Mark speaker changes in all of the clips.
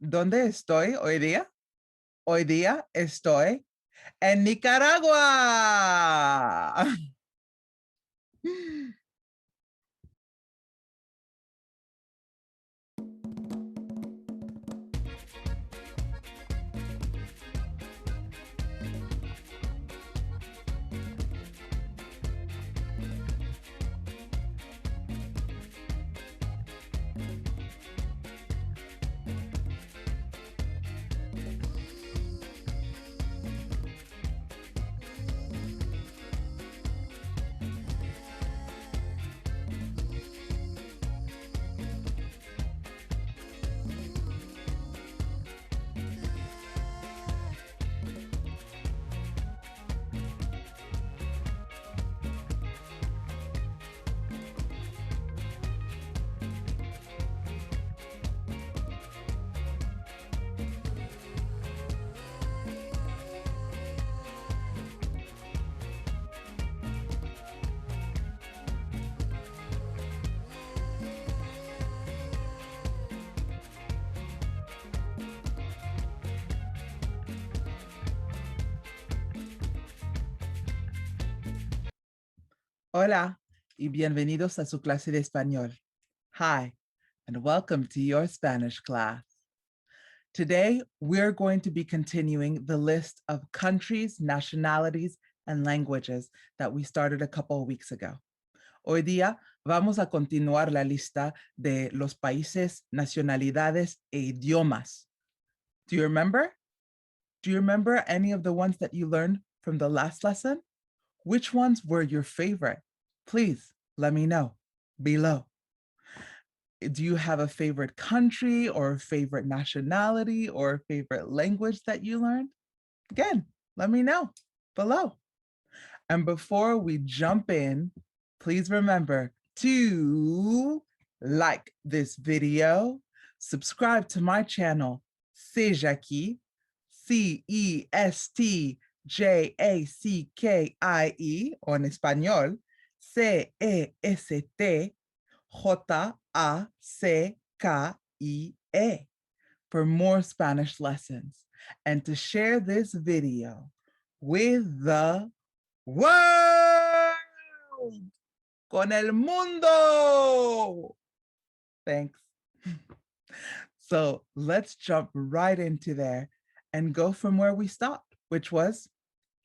Speaker 1: ¿Dónde estoy hoy día? Hoy día estoy en Nicaragua. Hola y bienvenidos a su clase de español. Hi, and welcome to your Spanish class. Today, we're going to be continuing the list of countries, nationalities, and languages that we started a couple of weeks ago. Hoy día vamos a continuar la lista de los países, nacionalidades, e idiomas. Do you remember? Do you remember any of the ones that you learned from the last lesson? Which ones were your favorite? Please let me know below. Do you have a favorite country or a favorite nationality or a favorite language that you learned? Again, let me know below. And before we jump in, please remember to like this video, subscribe to my channel, Sigue, Cestjackie, o en español, Cestjackie, for more Spanish lessons, and to share this video with the world, con el mundo. Thanks. So let's jump right into there and go from where we stopped, which was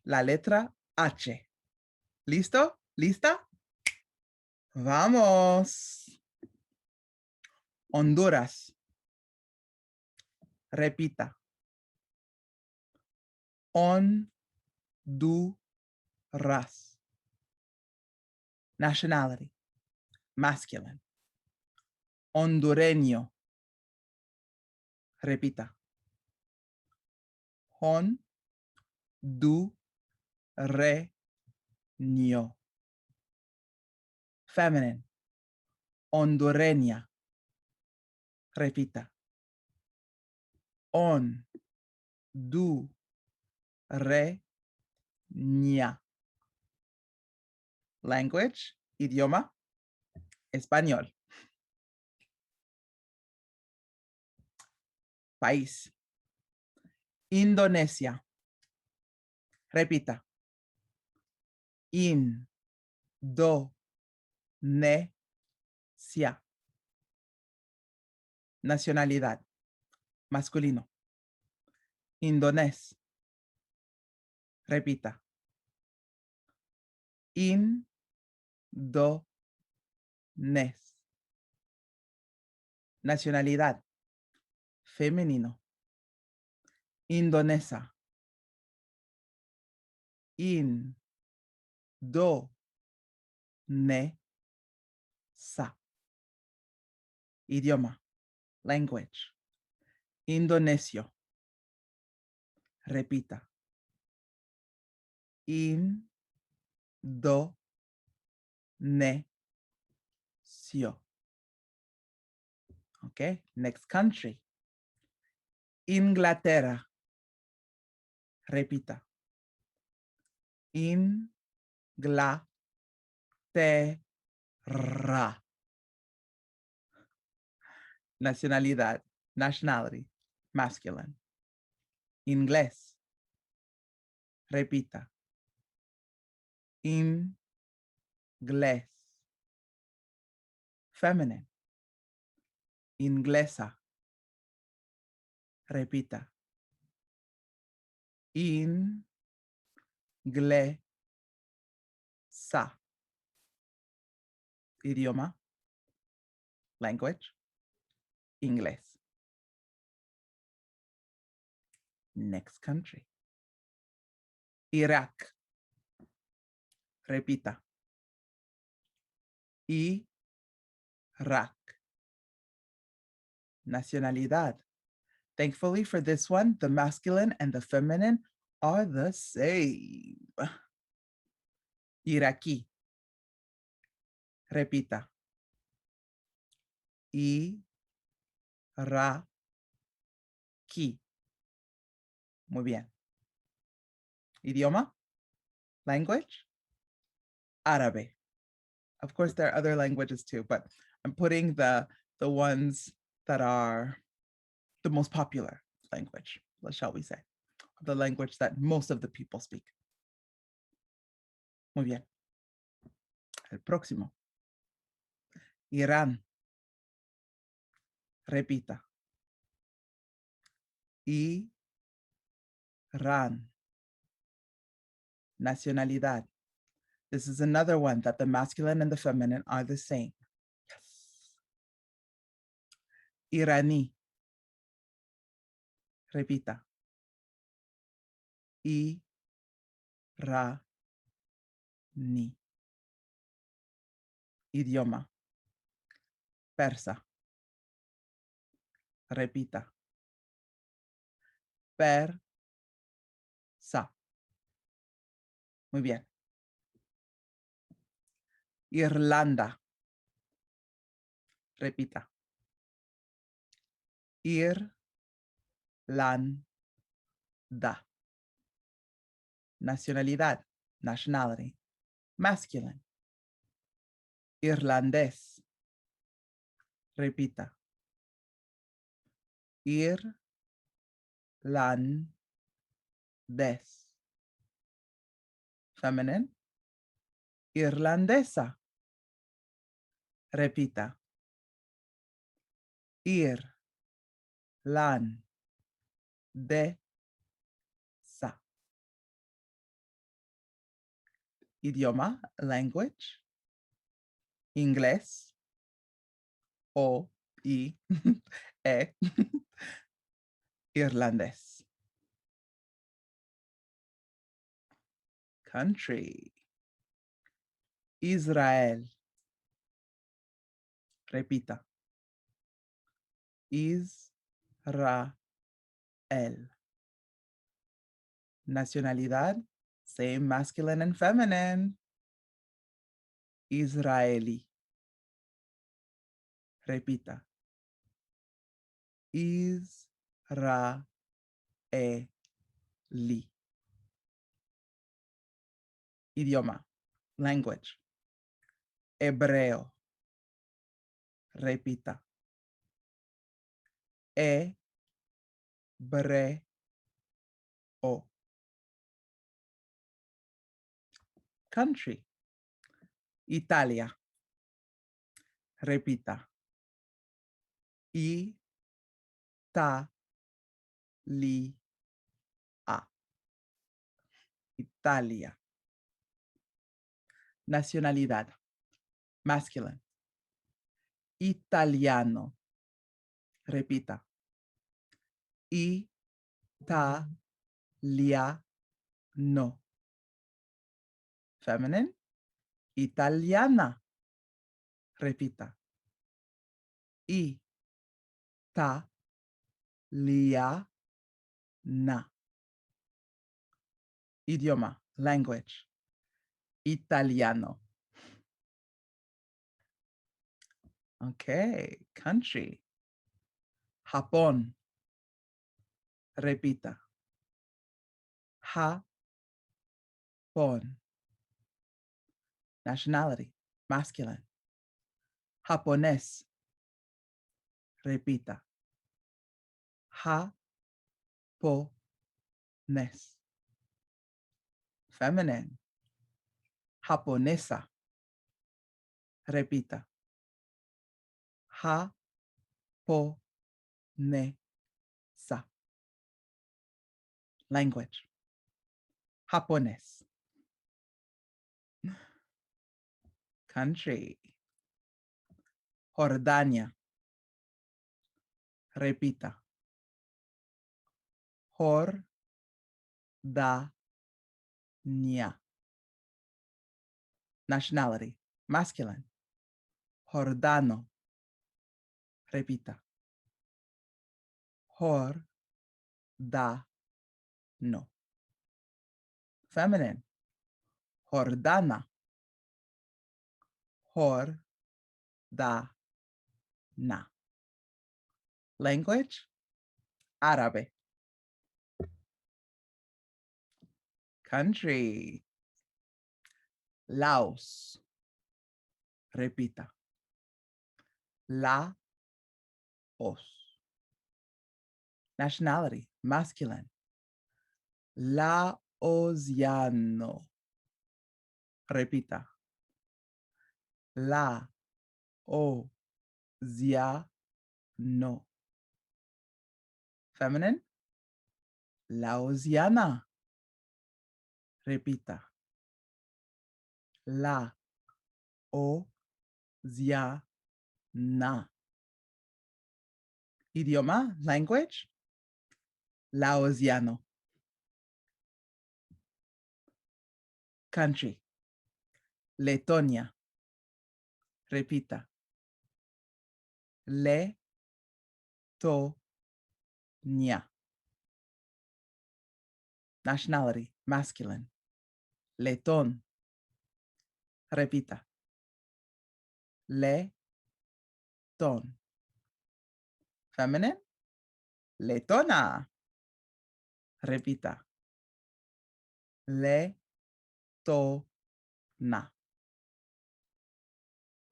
Speaker 1: la letra H. ¿Listo? ¿Lista? Vamos. Honduras. Repita. Honduras. Nationality, masculine. Hondureño. Repita. Hondureño. Feminine. Hondureña. Repita. Hondureña. Language, idioma, español. País. Indonesia. Repita. Indonesia. Nacionalidad, masculino. Indonés. Repita. Indonés. Nacionalidad, femenino. Indonesa. Indonesa. Idioma, language. Indonesio. Repita. Indonesio. Okay, next country. Inglaterra. Repita. Inglaterra. Nacionalidad, nationality, masculine. Inglés. Repita. Inglés. Feminine. Inglesa. Repita. Inglesa. Idioma. Language. Inglés. Next country. Iraq. Repita. Iraq. Nacionalidad. Thankfully for this one, the masculine and the feminine are the same. Iraquí. Repita. Iraquí. Muy bien. Idioma? Language? Árabe. Of course, there are other languages too, but I'm putting the ones that are the most popular language, shall we say, the language that most of the people speak. Muy bien. El próximo. Irán. Repita. Irán. Nacionalidad. This is another one that the masculine and the feminine are the same. Yes. Iraní. Repita. Iraní. Idioma. Persa. Repita. Persa. Muy bien. Irlanda. Repita. Irlanda. Nacionalidad. Nationality. Masculine. Irlandés. Repita. Irlandés. Feminine. Irlandesa. Repita. Irlandesa. Idioma, language. Inglés. O, I, E. Irlandés. Country. Israel. Repita. Israel. Nacionalidad, same masculine and feminine. Israeli. Repita. Israeli. Idioma, language. Hebreo. Repita. Hebreo. Country. Italia. Repita. Italia. Italia. Nacionalidad. Masculine. Italiano. Repita. Italiano. Feminine. Italiana. Repita. Italiana. Idioma, language. Italiano. Okay, country. Japón. Repita. Japón. Nationality, masculine. Japonés. Repita. Japonés. Japonés. Feminine. Japonesa. Repita. Japonesa. Language. Japonés. Country. Jordania. Repita. Jordania. Nationality. Masculine. Jordano. Repita. Jordano. Feminine. Jordana. Jordana. Language. Árabe. Country. Laos. Repita. Laos. Nationality. Masculine. Laosiano. Repita. Laosiano. Feminine. Laosiana. Repita. Laosiana. Idioma. Language. Laosiano. Country. Letonia. Repita. Letonia. Nationality. Masculine. Letón. Repita. Letón. Feminine. Letona. Repita. Letona.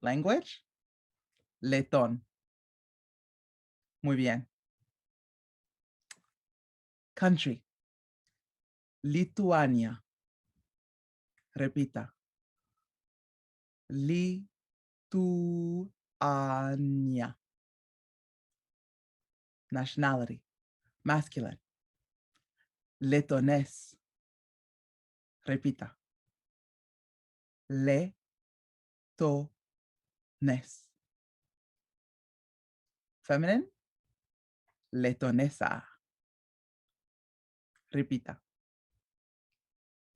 Speaker 1: Language. Letón. Muy bien. Country. Lituania. Repita. Lituania. Nationality. Masculine. Letonés. Repita. Letonés. Feminine. Letonesa. Repita.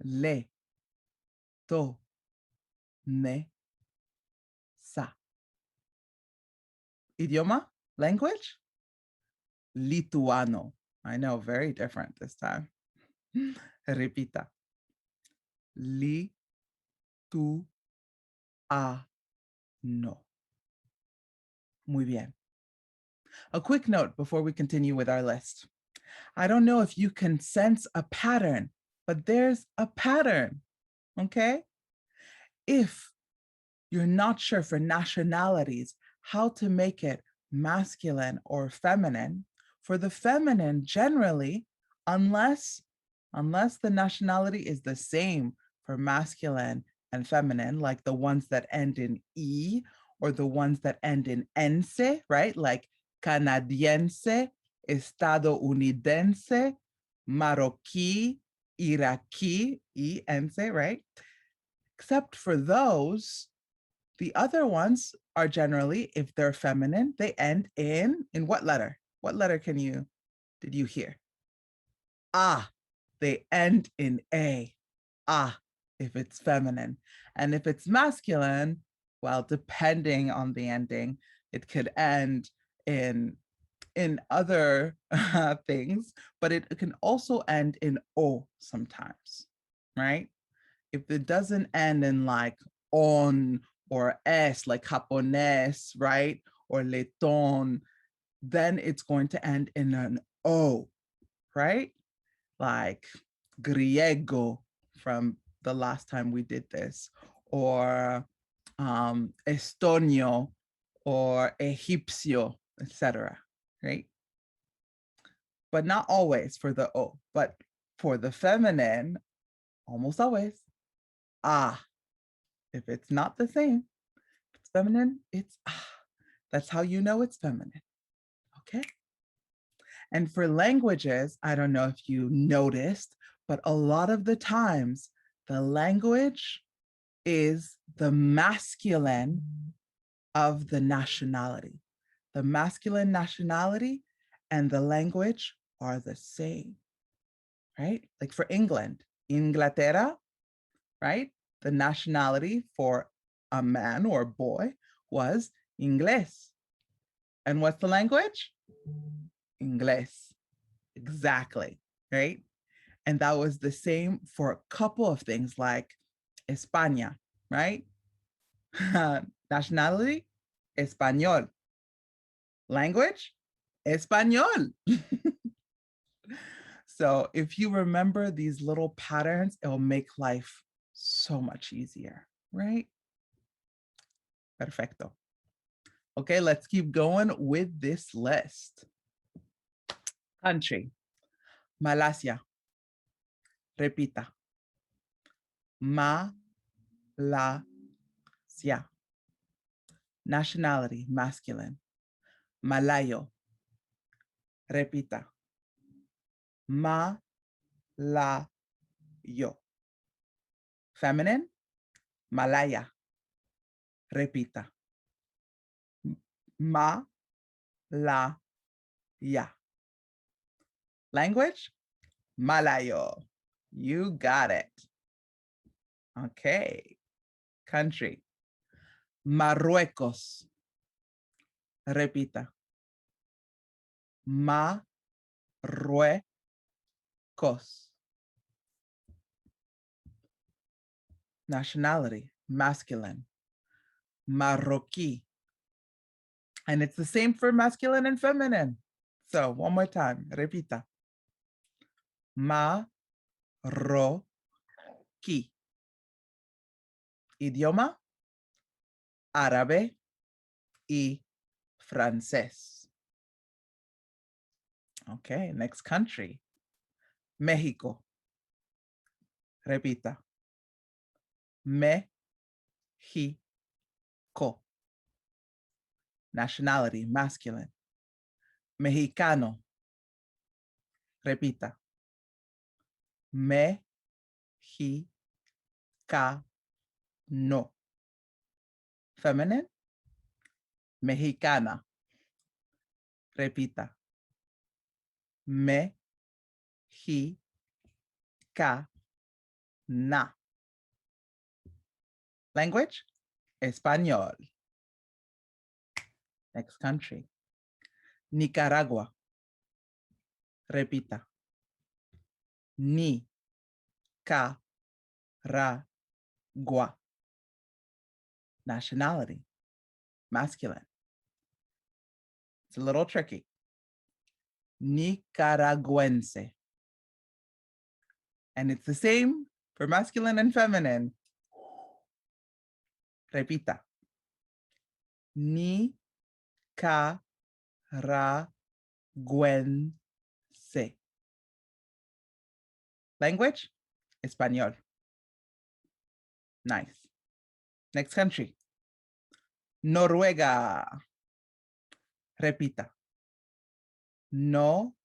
Speaker 1: Letonesa. Idioma. Language. Lituano. I know, very different this time. Repita. Lituano. Muy bien. A quick note before we continue with our list. I don't know if you can sense a pattern, but there's a pattern, okay? If you're not sure for nationalities how to make it masculine or feminine, for the feminine generally, unless the nationality is the same for masculine and feminine, like the ones that end in E or the ones that end in ense, right? Like canadiense, estadounidense, marroquí, iraqui, ense, right? Except for those, the other ones are generally, if they're feminine, they end in what letter? What letter did you hear? Ah, they end in A. Ah, if it's feminine. And if it's masculine, well, depending on the ending, it could end in other things, but it can also end in O sometimes, right? If it doesn't end in like on or S, like japonés, right? Or letón, then it's going to end in an O, right? Like griego from the last time we did this, or estonio, or egipcio, etc., right? but not always for the O. But for the feminine, almost always, ah. If it's not the same, if it's feminine, it's ah. That's how you know it's feminine. Okay. And for languages, I don't know if you noticed, but a lot of the times the language is the masculine of the nationality. The masculine nationality and the language are the same, right? Like for England, Inglaterra, right? The nationality for a man or boy was Inglés. And what's the language? Inglés. Exactly, right? And that was the same for a couple of things like España, right? Nationality, Español. Language, Español. So if you remember these little patterns, it will make life so much easier, right? Perfecto. Okay, let's keep going with this list. Country, Malasia. Repita. Malasia. Nationality, masculine. Malayo. Repita. Malayo. Feminine, Malaya. Repita. Malaya. Language, Malayo. You got it. Okay. Country, Marruecos. Repita. Marruecos. Nationality, masculine. Marroquí. And it's the same for masculine and feminine. So one more time. Repita. Marroquí. Idioma, árabe y francés. Okay, next country. México. Repita. México. Nationality, masculine. Mexicano. Repita. Mexicano. Feminine. Mexicana. Repita. Mexicana. Language, Español. Next country. Nicaragua. Repita. Nicaragua. Nationality, masculine. It's a little tricky. Nicaragüense. And it's the same for masculine and feminine. Repita. Nicaragüense. Language, Español. Nice. Next country. Noruega. Repita. Noruega.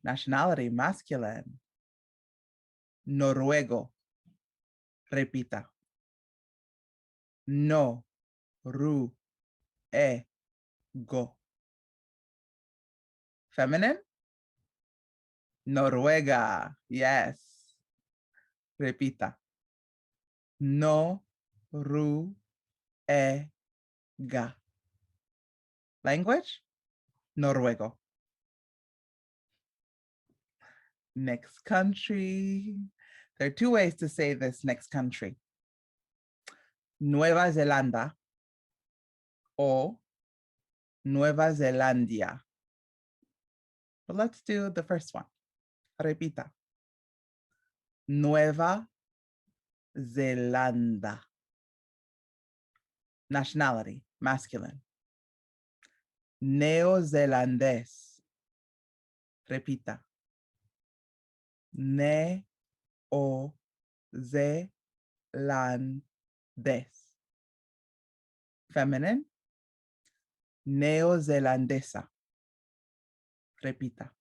Speaker 1: Nationality, masculine. Noruego. Repita. Noruego. Feminine? Noruega. Yes. Repita. Noruega. Language? Noruego. Next country. There are two ways to say this next country. Nueva Zelanda or Nueva Zelandia. But let's do the first one. Repita. Nueva Zelanda. Nationality, masculine. Neozelandés. Repita. Neozelandés. Feminine. Neozelandesa. Repita.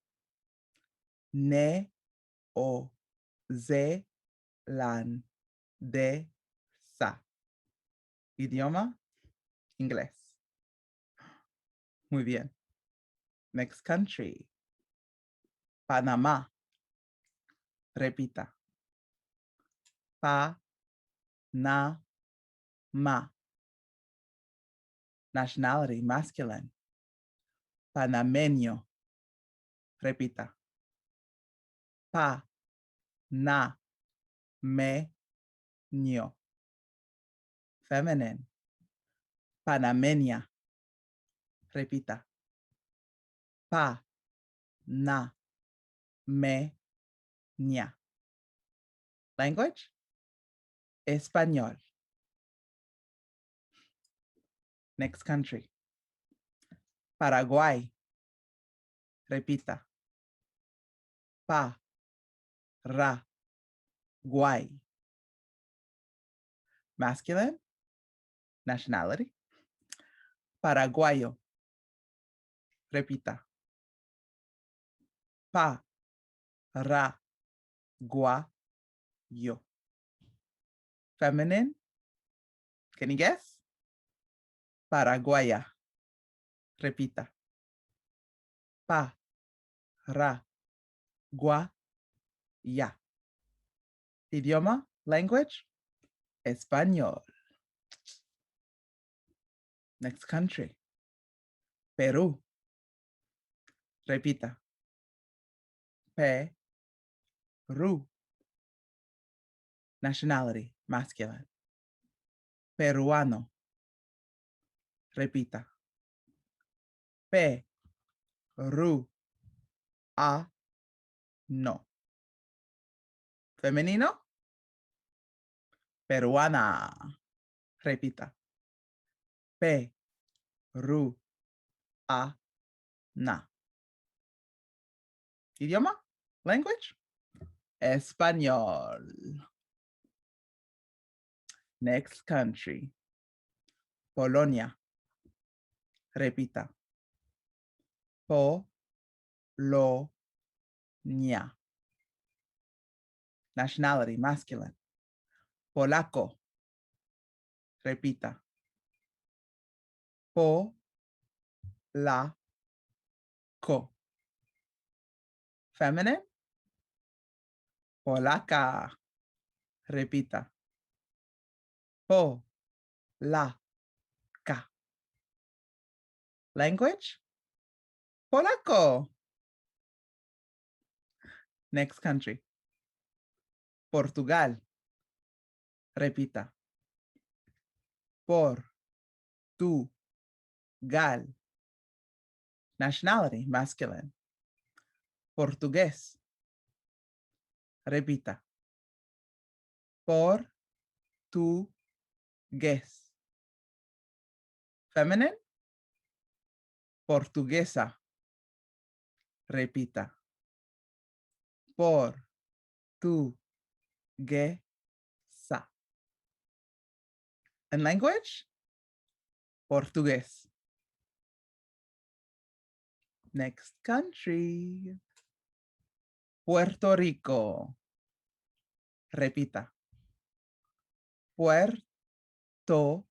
Speaker 1: Neozelandesa. Idioma, inglés. Muy bien. Next country. Panamá. Repita. Pa-na-ma. Nationality, masculine. Panameño. Repita. Pa-na-me-ño. Feminine. Panameña. Repita. Pa-na-me-ña. Language? Español. Next country. Paraguay. Repita. Pa-ra-guay. Masculine. Nationality. Paraguayo. Repita. Pa-ra-gua-yo. Feminine. Can you guess? Paraguaya. Repita. Pa-ra-gua-ya. Idioma, language, español. Next country. Perú. Repita. Peru. Nationality, masculine. Peruano. Repita. Peru. No. Femenino. Peruana. Repita. Peru. Na. Idioma, language, español. Next country. Polonia. Repita. Polonia. Nationality, masculine. Polaco. Repita. Polaco. Feminine. Polaca. Repita. Polaca. Language. Polaco. Next country. Portugal. Repita. Portugal. Nationality, masculine. Portugués. Repita. Portugués. Feminine. Portuguesa. Repita. Portuguesa. And language? Portugués. Next country. Puerto Rico. Repita. Puerto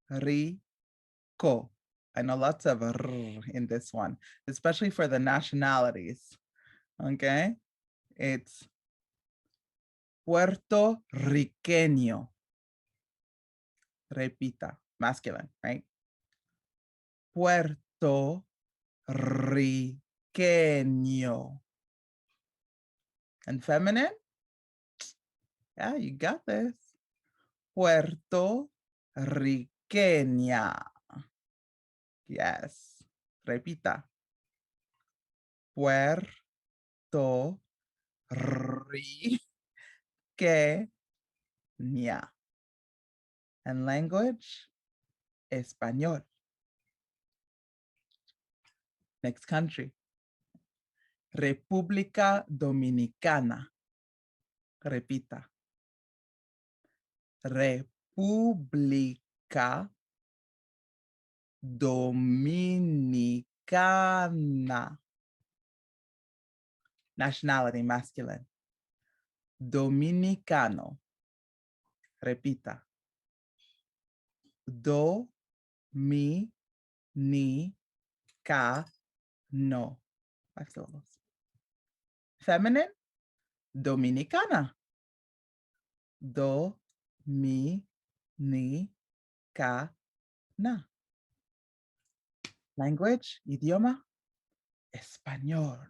Speaker 1: Rico. I know lots of R in this one, especially for the nationalities. Okay? It's Puerto Riqueño. Repita. Masculine, right? Puerto Riqueño. And feminine? Yeah, you got this. Puerto Riqueña. Yes. Repita. Puerto Riqueña. And language? español. Next country. República Dominicana. Repita. República Dominicana. Nationality, masculine. Dominicano. Repita. Do, mi, ni, ca, no. 5 syllables. Feminine, Dominicana. Do, mi, ni, ca, na. Language, idioma, español.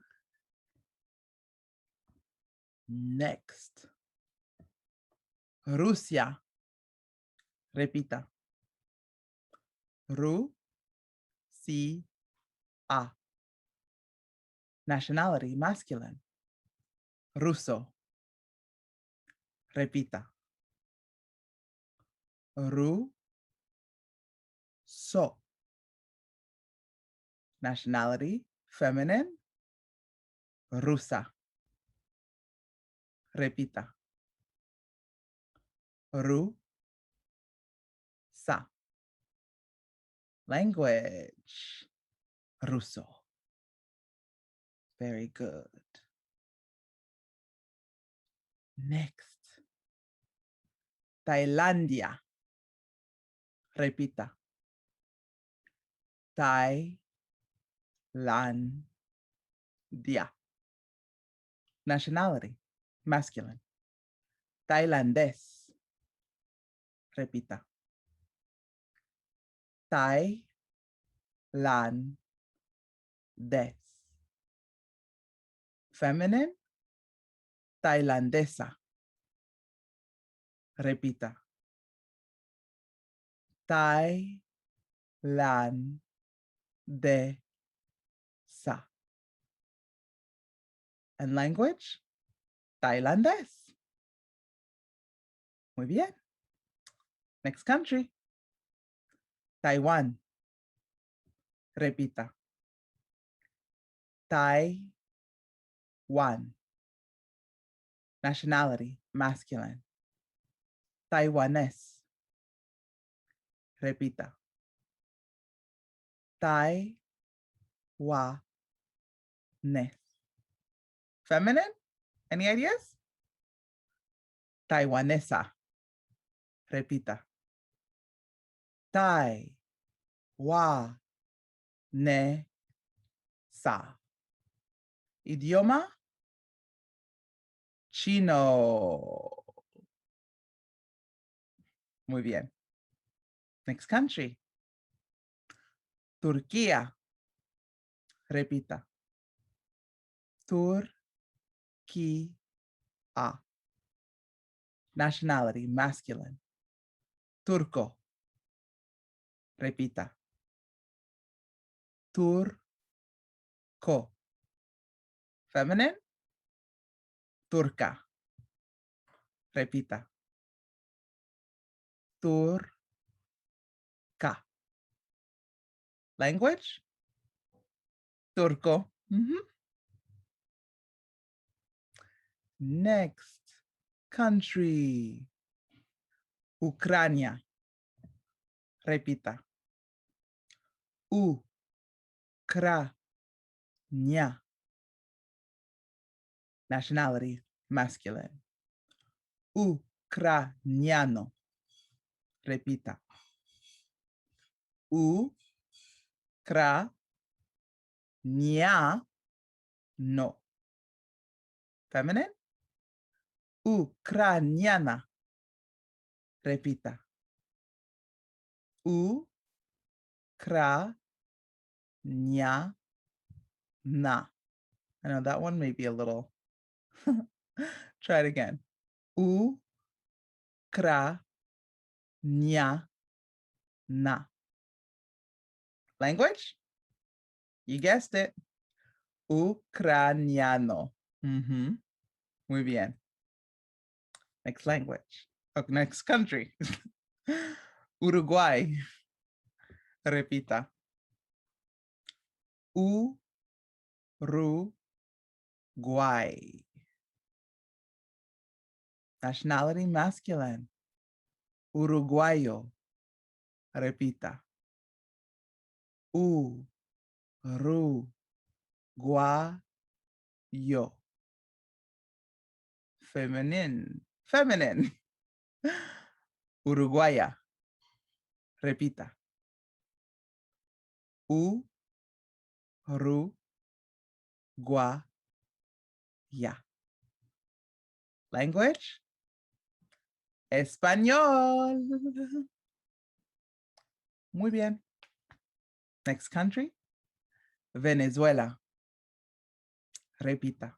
Speaker 1: Next. Rusia. Repita. A. Nationality, masculine. Ruso. Repita. So. Nationality, feminine. Rusa. Repita. Sa. Language, Ruso. Very good. Next. Tailandia. Repita. Thailandia. Nationality, masculine. Tailandés. Repita. Thailandés. Feminine, tailandesa. Repita. Tailandesa. And language, tailandés. Muy bien. Next country. Taiwan. Repita. Taiwan. Nationality, masculine. Taiwanés. Repita. Taiwanés. Feminine? Any ideas? Taiwanesa. Repita. Taiwanesa. Idioma? Chino. Muy bien. Next country. Turquía. Repita. Turquía. Nationality, masculine. Turco. Repita. Turco. Feminine. Turca. Repita. Turca. Language. Turco. Next country. Ucrania. Repita. Ucrania. Nationality, masculine. Ucraniano. Repita. Ucraniano. Feminine. Ucraniana. Repita. Ucraniana. I know that one may be a little. Try it again. Ucraniana. Language? You guessed it. Ucraniano. Muy bien. Next language. Oh, next country. Uruguay. Repita. Uruguay. Nationality masculine. Uruguayo. Repita. Uruguayo. Feminine. Feminine. Uruguaya. Repita. Uruguaya. Language? Español. Muy bien. Next country? Venezuela. Repita.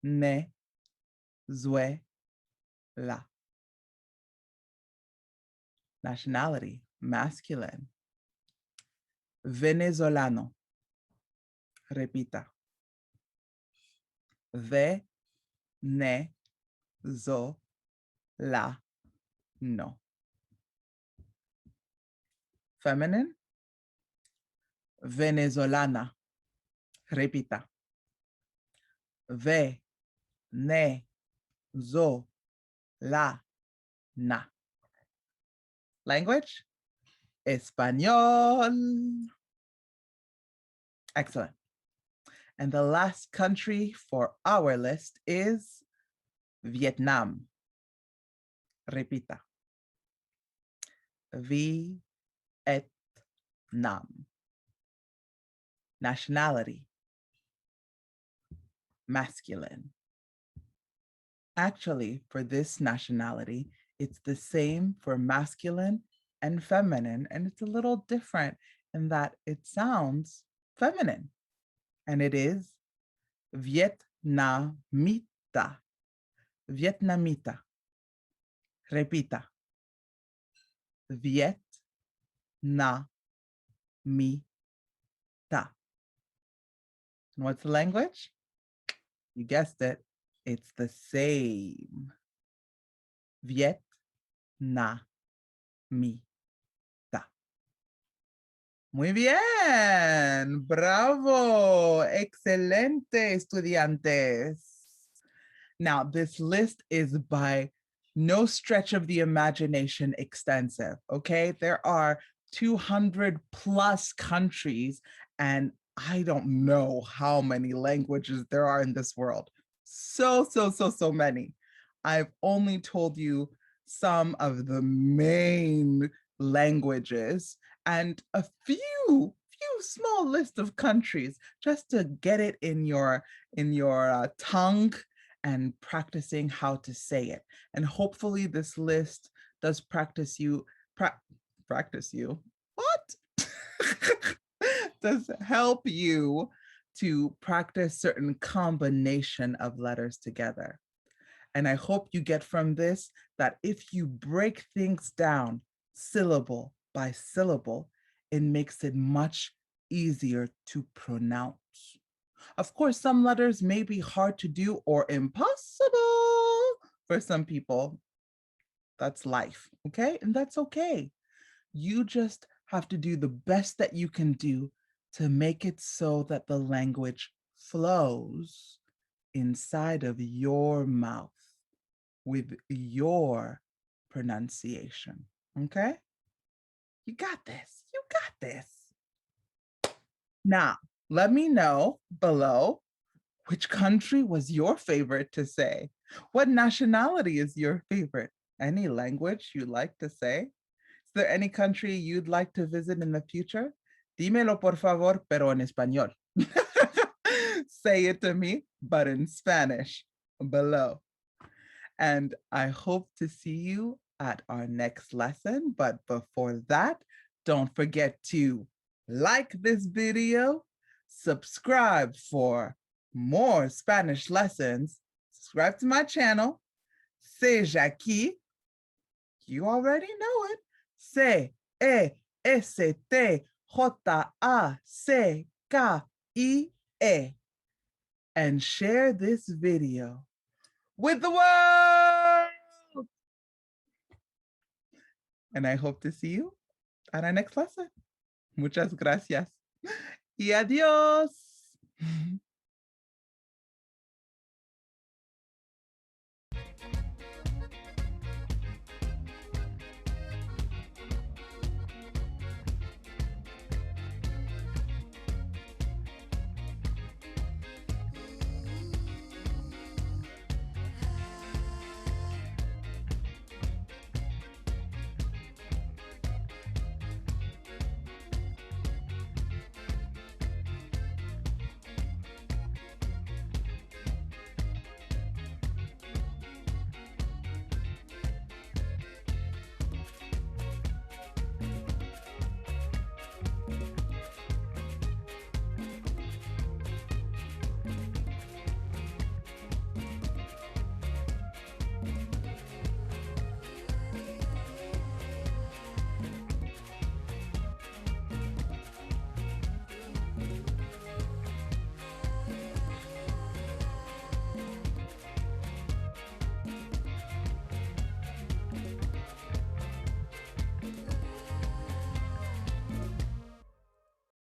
Speaker 1: Venezuela. Nationality, masculine. Venezolano. Repita. Venezolano. Feminine. Venezolana. Repita. Venezolana. Language? Español. Excellent. And the last country for our list is Vietnam. Repita. Vietnam. Nationality. Masculine. Actually, for this nationality, it's the same for masculine and feminine, and it's a little different in that it sounds feminine, and it is Vietnamita. Vietnamita. Repita. Vietnamita. And what's the language? You guessed it. It's the same. Vietnamita. Muy bien. Bravo. Excelente, estudiantes. Now, this list is by no stretch of the imagination extensive, okay? There are 200 plus countries, and I don't know how many languages there are in this world. So many. I've only told you some of the main languages and a few small list of countries just to get it in your tongue and practicing how to say it. And hopefully this list does practice you. What? Does help you to practice certain combination of letters together. And I hope you get from this that if you break things down syllable by syllable, it makes it much easier to pronounce. Of course, some letters may be hard to do or impossible for some people. That's life, okay? And that's okay. You just have to do the best that you can do to make it so that the language flows inside of your mouth with your pronunciation, okay? You got this. You got this. Now, let me know below which country was your favorite to say. What nationality is your favorite? Any language you like to say? Is there any country you'd like to visit in the future? Dímelo por favor, pero en español. Say it to me, but in Spanish below. And I hope to see you at our next lesson. But before that, don't forget to like this video, subscribe for more Spanish lessons, subscribe to my channel, Sigue. You already know it. Cestjacie. And share this video with the world. and I hope to see you at our next lesson. Muchas gracias. Y adios.